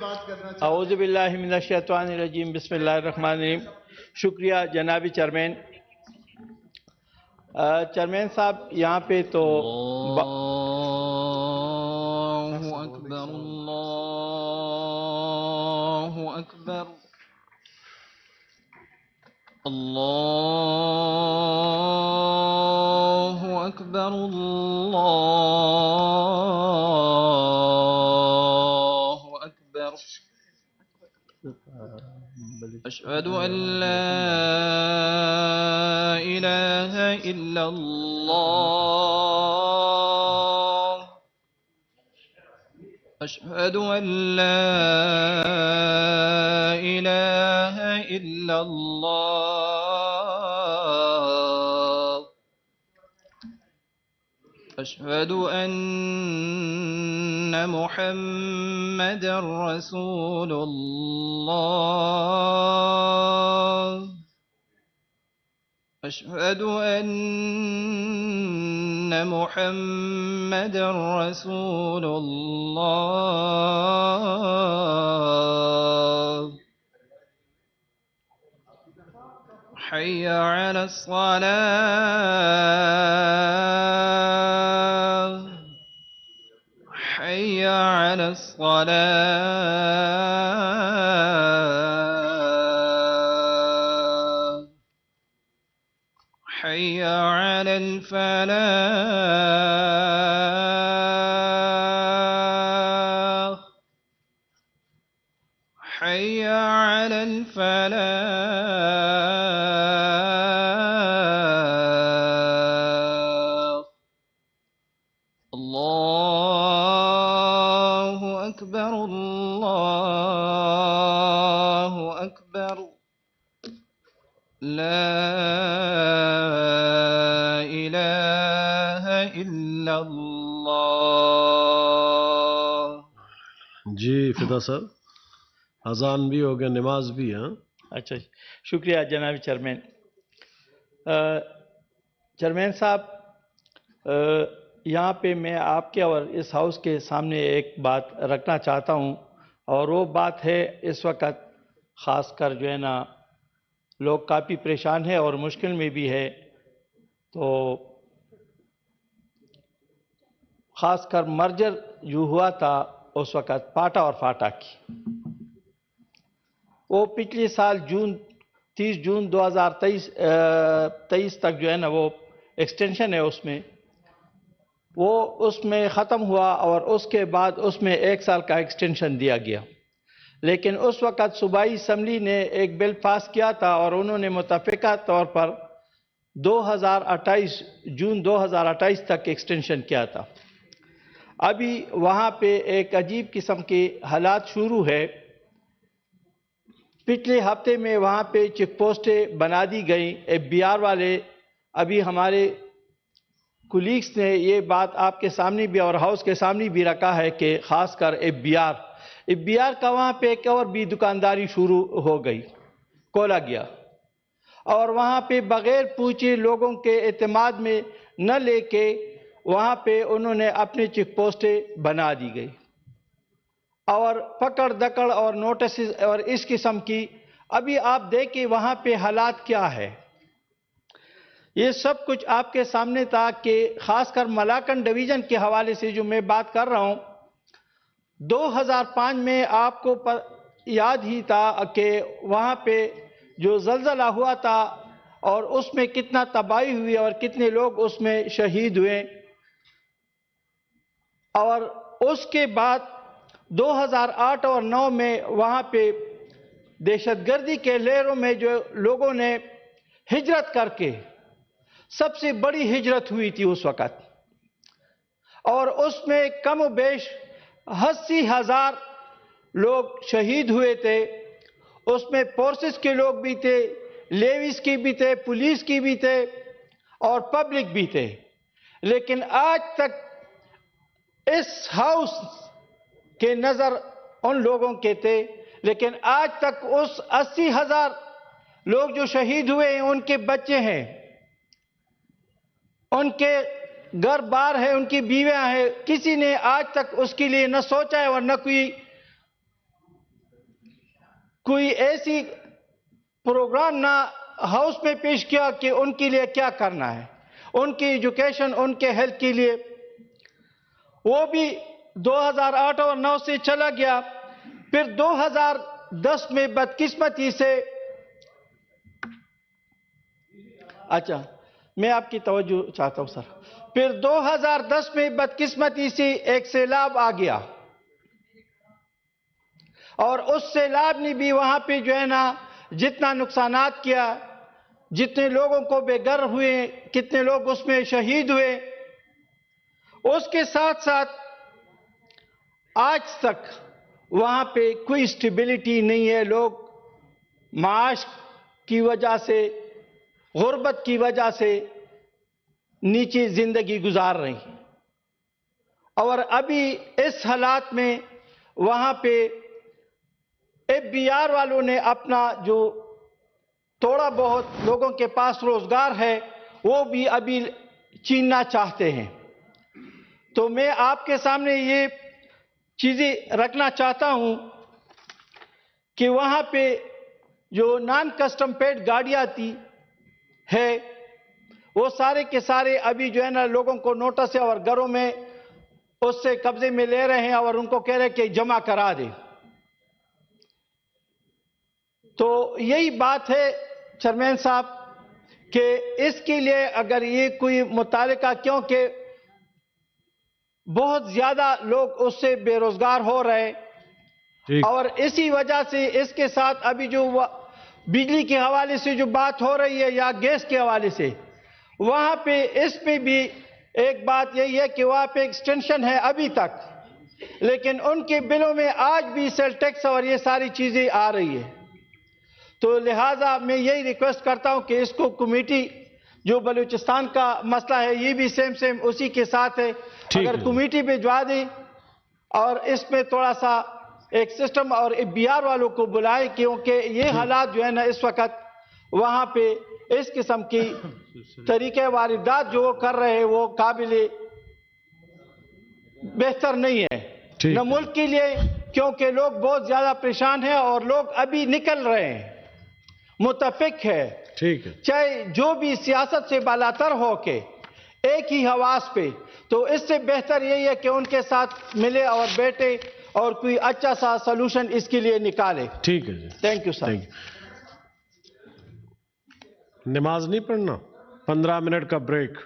اعوذ باللہ من الشیطان الرجیم، بسم اللہ الرحمن الرحیم۔ شکریہ جناب چیئرمین۔ چیئرمین صاحب یہاں پہ تو اللہ اکبر اللہ اکبر اللہ اکبر اللہ اکبر اشہد ان لا الہ الا اللہ اشہد ان لا الہ الا اللہ اشہد ان محمد رسول اللہ اشہد ان محمد رسول اللہ حی علی الصلاة حی علی الصلاة حی علی الفلاح حی علی الفلاح اللہ اکبر اللہ اکبر لا الہ الا اللہ۔ جی فدا صاحب، اذان بھی ہو گیا، نماز بھی ہے۔ اچھا، شکریہ جناب چیئرمین۔ چیئرمین صاحب، یہاں پہ میں آپ کے اور اس ہاؤس کے سامنے ایک بات رکھنا چاہتا ہوں، اور وہ بات ہے اس وقت خاص کر جو ہے نا لوگ کافی پریشان ہیں اور مشکل میں بھی ہے، تو خاص کر مرجر جو ہوا تھا اس وقت پاٹا اور فاٹا کی، وہ پچھلے سال 30 جون 2023 تک جو ہے نا وہ ایکسٹینشن ہے، اس میں ختم ہوا، اور اس کے بعد اس میں 1 سال کا ایکسٹینشن دیا گیا۔ لیکن اس وقت صوبائی اسمبلی نے ایک بل پاس کیا تھا اور انہوں نے متفقہ طور پر جون 2028 تک ایکسٹینشن کیا تھا۔ ابھی وہاں پہ ایک عجیب قسم کے حالات شروع ہے۔ پچھلے ہفتے میں وہاں پہ چیک پوسٹیں بنا دی گئیں، FBR والے، ابھی ہمارے کولیگز نے یہ بات آپ کے سامنے بھی اور ہاؤس کے سامنے بھی رکھا ہے کہ خاص کر FBR کا وہاں پہ ایک اور بھی دکانداری شروع ہو گئی، کھولا گیا، اور وہاں پہ بغیر پوچھے لوگوں کے اعتماد میں نہ لے کے وہاں پہ انہوں نے اپنے چیک پوسٹیں بنا دی گئی، اور پکڑ دکڑ اور نوٹسز اور اس قسم کی۔ ابھی آپ دیکھیں وہاں پہ حالات کیا ہے۔ یہ سب کچھ آپ کے سامنے تھا کہ خاص کر ملاکن ڈویژن کے حوالے سے جو میں بات کر رہا ہوں، 2005 میں آپ کو یاد ہی تھا کہ وہاں پہ جو زلزلہ ہوا تھا اور اس میں کتنا تباہی ہوئی اور کتنے لوگ اس میں شہید ہوئے، اور اس کے بعد 2008 اور 2009 میں وہاں پہ دہشت گردی کے لہروں میں جو لوگوں نے ہجرت کر کے، سب سے بڑی ہجرت ہوئی تھی اس وقت، اور اس میں کم و بیش 80,000 لوگ شہید ہوئے تھے۔ اس میں فورسز کے لوگ بھی تھے، لیویز کی بھی تھے، پولیس کی بھی تھے، اور پبلک بھی تھے۔ لیکن آج تک اس ہاؤس کے نظر ان لوگوں کے تھے، لیکن آج تک اس 80,000 لوگ جو شہید ہوئے ہیں ان کے بچے ہیں، ان کے گھر بار ہے، ان کی بیویاں ہیں، کسی نے آج تک اس کے لیے نہ سوچا ہے اور نہ کوئی کوئی ایسی پروگرام نہ ہاؤس میں پیش کیا کہ ان کے لیے کیا کرنا ہے، ان کی ایجوکیشن، ان کے ہیلتھ کے لیے. وہ بھی 2008 اور 9 سے چلا گیا. پھر 2010 میں بدقسمتی سے، اچھا میں آپ کی توجہ چاہتا ہوں سر. پھر 2010 میں بدقسمتی سے ایک سیلاب آ گیا، اور اس سیلاب نے بھی وہاں پہ جو ہے نا جتنا نقصانات کیا، جتنے لوگوں کو بے گھر ہوئے، کتنے لوگ اس میں شہید ہوئے. اس کے ساتھ ساتھ آج تک وہاں پہ کوئی اسٹیبلٹی نہیں ہے. لوگ معاش کی وجہ سے، غربت کی وجہ سے نیچے زندگی گزار رہی ہیں. اور ابھی اس حالات میں وہاں پہ FBR والوں نے اپنا جو تھوڑا بہت لوگوں کے پاس روزگار ہے وہ بھی ابھی چھیننا چاہتے ہیں. تو میں آپ کے سامنے یہ چیزیں رکھنا چاہتا ہوں کہ وہاں پہ جو نان کسٹم پیڈ گاڑیاں آتی ہے وہ سارے کے سارے ابھی جو ہے نا لوگوں کو نوٹس ہے اور گھروں میں اس سے قبضے میں لے رہے ہیں اور ان کو کہہ رہے ہیں کہ جمع کرا دیں. تو یہی بات ہے چیئرمین صاحب کہ اس کے لیے اگر یہ کوئی متعلقہ، کیونکہ بہت زیادہ لوگ اس سے بے روزگار ہو رہے، اور اسی وجہ سے اس کے ساتھ ابھی جو بجلی کے حوالے سے جو بات ہو رہی ہے یا گیس کے حوالے سے، وہاں پہ اس پہ بھی ایک بات یہی ہے کہ وہاں پہ ایکسٹینشن ہے ابھی تک، لیکن ان کے بلوں میں آج بھی سیل ٹیکس اور یہ ساری چیزیں آ رہی ہے. تو لہٰذا میں یہی ریکویسٹ کرتا ہوں کہ اس کو کمیٹی، جو بلوچستان کا مسئلہ ہے یہ بھی سیم اسی کے ساتھ ہے، اگر کمیٹی بھجوا دیں اور اس میں تھوڑا سا ایک سسٹم اور FBR والوں کو بلائے، کیونکہ یہ حالات جو ہے نا اس وقت وہاں پہ اس قسم کی طریقے واردات جو وہ کر رہے ہیں وہ قابل بہتر نہیں ہے نہ ملک کے لیے، کیونکہ لوگ بہت زیادہ پریشان ہیں اور لوگ ابھی نکل رہے ہیں، متفق ہے. چاہے جو بھی سیاست سے بالاتر ہو کے ایک ہی حواس پہ، تو اس سے بہتر یہی ہے کہ ان کے ساتھ ملے اور بیٹھے اور کوئی اچھا سا سلوشن اس کے لیے نکالے. ٹھیک ہے جی، تھینک یو سر. نماز نہیں پڑھنا، 15 منٹ کا بریک.